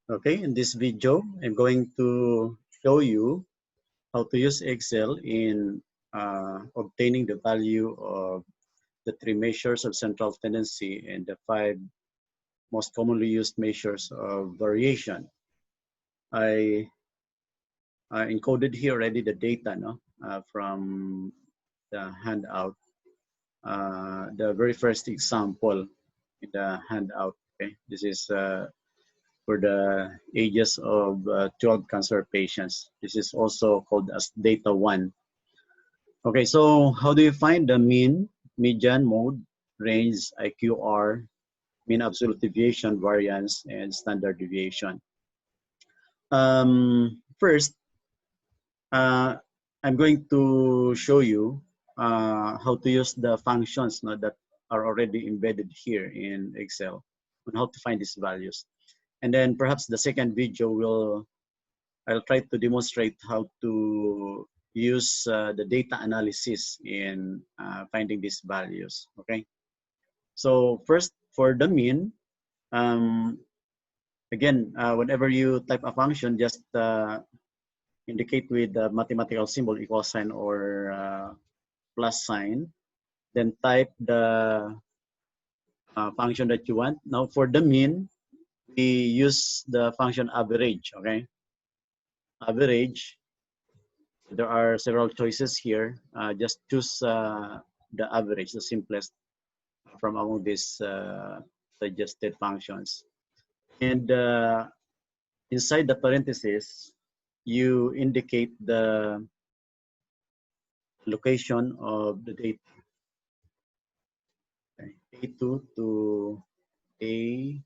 Okay, in this video, I'm going to show you how to use Excel in obtaining the value of the three measures of central tendency and the five most commonly used measures of variation. I encoded here already the data from the handout. The very first example in the handout. Okay, this is for the ages of 12 cancer patients. This is also called as data 1. Okay, so how do you find the mean, median, mode, range, IQR, mean absolute deviation, variance, and standard deviation? First, uh, I'm going to show you how to use the functions that are already embedded here in Excel on how to find these values. And then perhaps the second video I'll try to demonstrate how to use the data analysis in finding these values, okay? So first, for the mean, again, whenever you type a function, just indicate with the mathematical symbol equal sign or plus sign, then type the function that you want. Now for the mean, we use the function average, okay? Average. There are several choices here. Just choose the average, the simplest from among these suggested functions. And inside the parentheses, you indicate the location of the data. Okay. A2 to A13.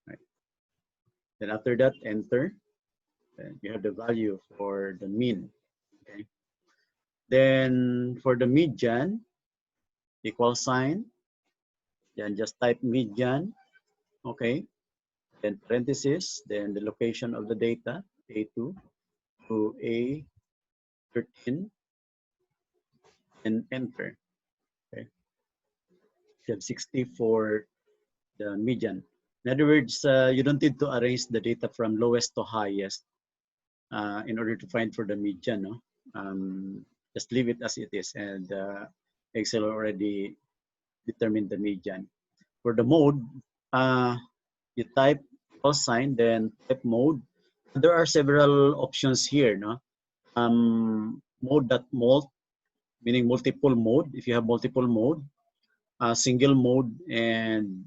Right. Then after that, enter. Then you have the value for the mean. Okay. Then for the median, equal sign. Then just type median. Okay. Then parentheses, then the location of the data, A2 to A13, and enter. Okay. You have 60 for the median. In other words, you don't need to arrange the data from lowest to highest in order to find for the median. No? Just leave it as it is, and Excel already determined the median. For the mode, you type plus sign, then type mode. There are several options here. No? Mode.mult, meaning multiple mode, if you have multiple mode, single mode, and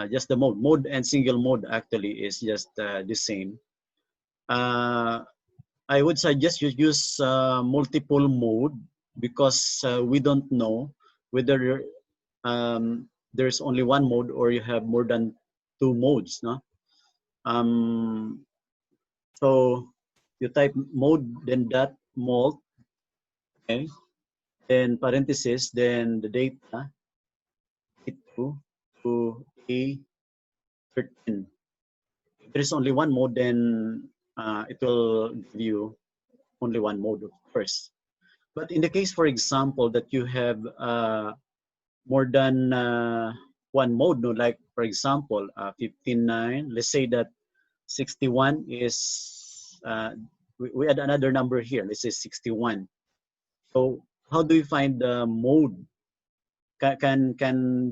just the mode. Mode and single mode actually is just the same. I would suggest you use multiple mode because we don't know whether there's only one mode or you have more than two modes. No? So you type mode, then dot mult, okay, then parenthesis, then the data, A2 to A13. If there is only one mode, then it will give you only one mode, of course. But in the case, for example, that you have more than one mode, no, like for example, 59, let's say that 61 is, we add another number here, let's say 61. So how do you find the mode? Can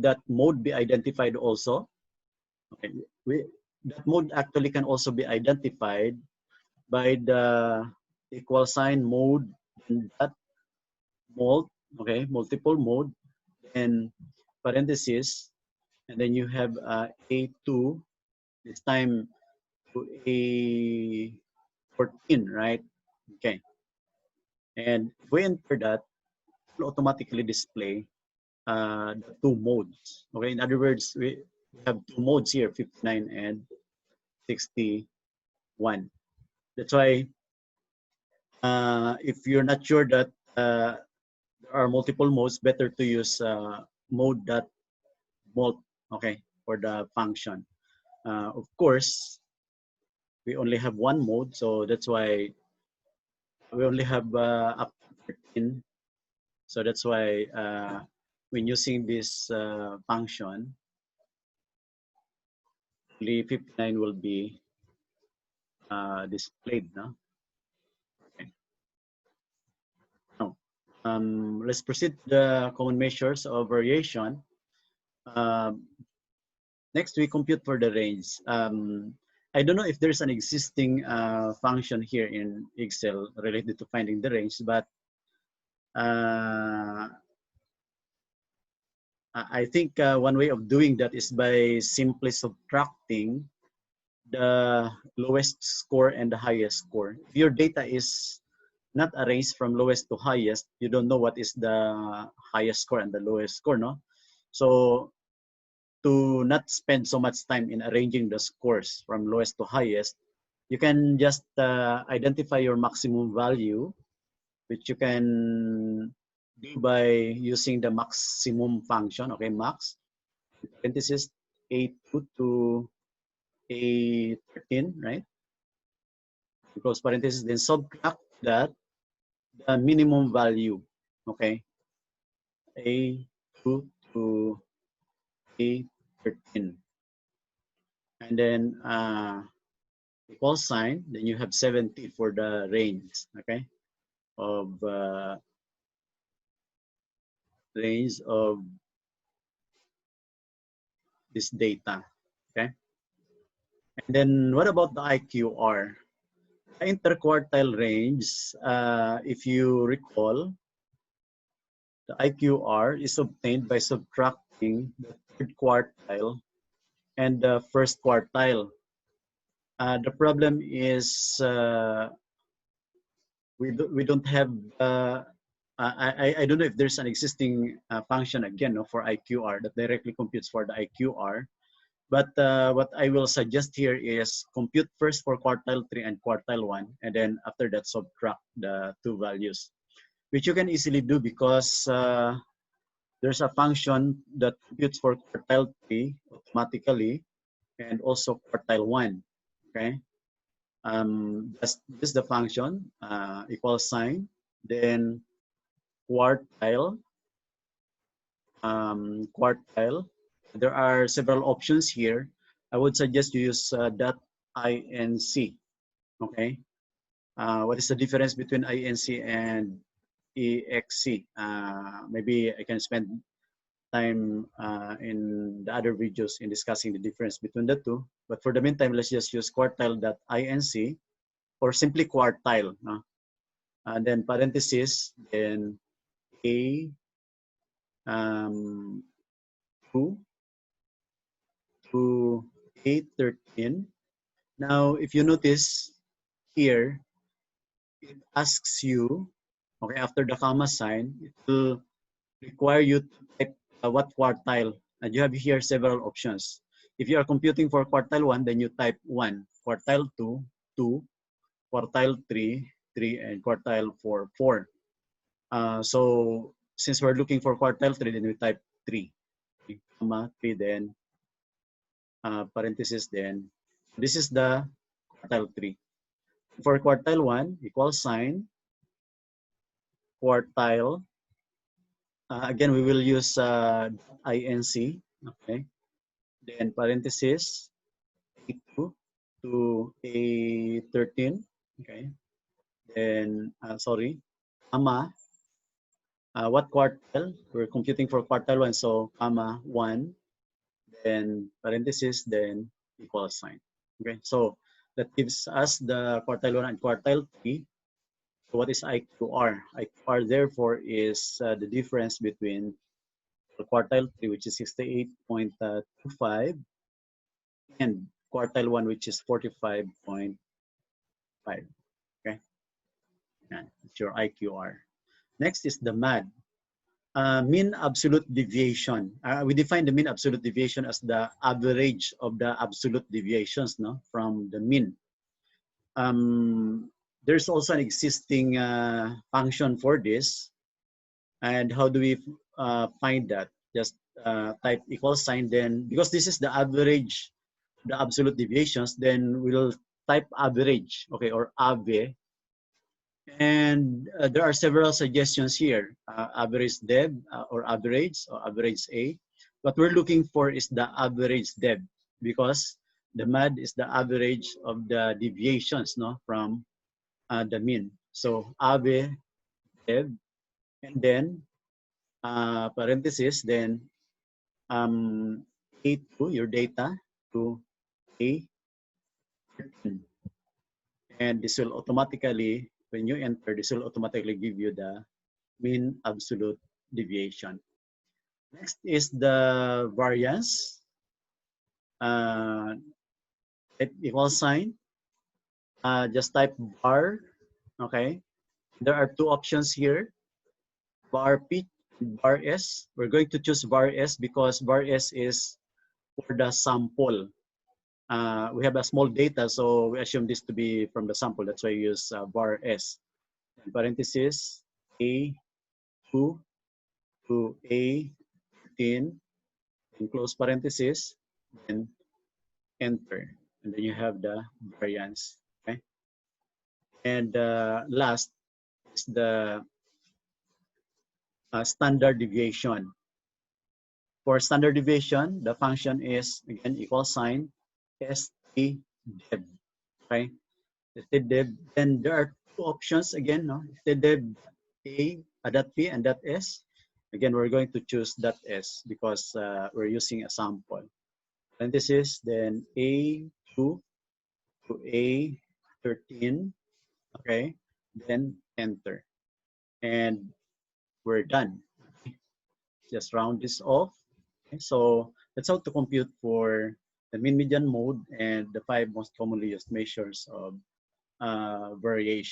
that mode be identified also? Okay. That mode actually can also be identified by the equal sign mode and that mult, okay, multiple mode, and parenthesis, and then you have A2, this time to A14, right? Okay. And if we enter that, it will automatically display the two modes. Okay, in other words, we have two modes here, 59 and 61. That's why if you're not sure that there are multiple modes, better to use mode.mult, okay, for the function. Of course, we only have one mode, so that's why we only have up to 13. So that's why when using this function, only 59 will be displayed. No? Okay. Now, let's proceed to the common measures of variation. Next, we compute for the range. I don't know if there's an existing function here in Excel related to finding the range, but I think one way of doing that is by simply subtracting the lowest score and the highest score. If your data is not arranged from lowest to highest, you don't know what is the highest score and the lowest score, no? So to not spend so much time in arranging the scores from lowest to highest, you can just identify your maximum value, which you can do by using the maximum function, okay, max, parenthesis, A2 to A13, right? Close parenthesis, then subtract that, the minimum value, okay, A2 to A13. And then equal sign, then you have 70 for the range, okay, of this data, okay. And then what about the IQR? The interquartile range, if you recall, the IQR is obtained by subtracting the third quartile and the first quartile. The problem is we don't have I don't know if there's an existing function again, no, for IQR that directly computes for the IQR. But what I will suggest here is compute first for quartile 3 and quartile 1, and then after that subtract the two values, which you can easily do because there's a function that computes for quartile 3 automatically and also quartile 1. Okay. This is the function, equal sign, then quartile, quartile. There are several options here. I would suggest you use .inc. Okay. What is the difference between INC and EXC? Maybe I can spend time in the other videos in discussing the difference between the two. But for the meantime, let's just use quartile.inc or simply quartile. And then parenthesis, then A 2 to A13. Now, if you notice here, it asks you, okay, after the comma sign, it will require you to type what quartile. And you have here several options. If you are computing for quartile 1, then you type 1, quartile 2, 2, quartile 3, 3, and quartile 4, 4. So since we're looking for quartile 3, then we type 3, 3, comma 3, then parenthesis, then this is the quartile 3. For quartile 1, equal sign, quartile. Again, we will use INC, okay. Then parenthesis, A2 to A13, okay. Then, comma, what quartile? We're computing for quartile 1, so comma 1, then parenthesis, then equal sign, okay. So that gives us the quartile 1 and quartile 3. So what is IQR? IQR, therefore, is the difference between the quartile 3, which is 68.25, and quartile 1, which is 45.5. Okay, yeah, it's your IQR. Next is the MAD, mean absolute deviation. We define the mean absolute deviation as the average of the absolute deviations, no, from the mean. There's also an existing function for this. And how do we find that? Just type equal sign, then because this is the average, the absolute deviations, then we'll type average, okay, or AVE. And there are several suggestions here, average dev or average A. What we're looking for is the average dev because The MAD is the average of the deviations, no, from the mean. So AVE, dev, and then parenthesis, then A2, your data, to A13. And this will automatically, when you enter, this will automatically give you the mean absolute deviation. Next is the variance. Equal sign. Just type var. Okay. There are two options here, var P and var S. We're going to choose var S because var S is for the sample. We have a small data, so we assume this to be from the sample. That's why we use var S. In parenthesis, A2 to A13, in close parenthesis, then enter. And then you have the variance. Okay. And last is the standard deviation. For standard deviation, the function is, again, equal sign, stdev. Okay. Stdev. Then there are two options again, no? Stdev A, dot P, and dot S. Again, we're going to choose dot S because we're using a sample. And this is then A2 to A13. Okay. Then enter. And we're done. Just round this off. Okay, so that's how to compute for the mean median mode and the 5 most commonly used measures of variation.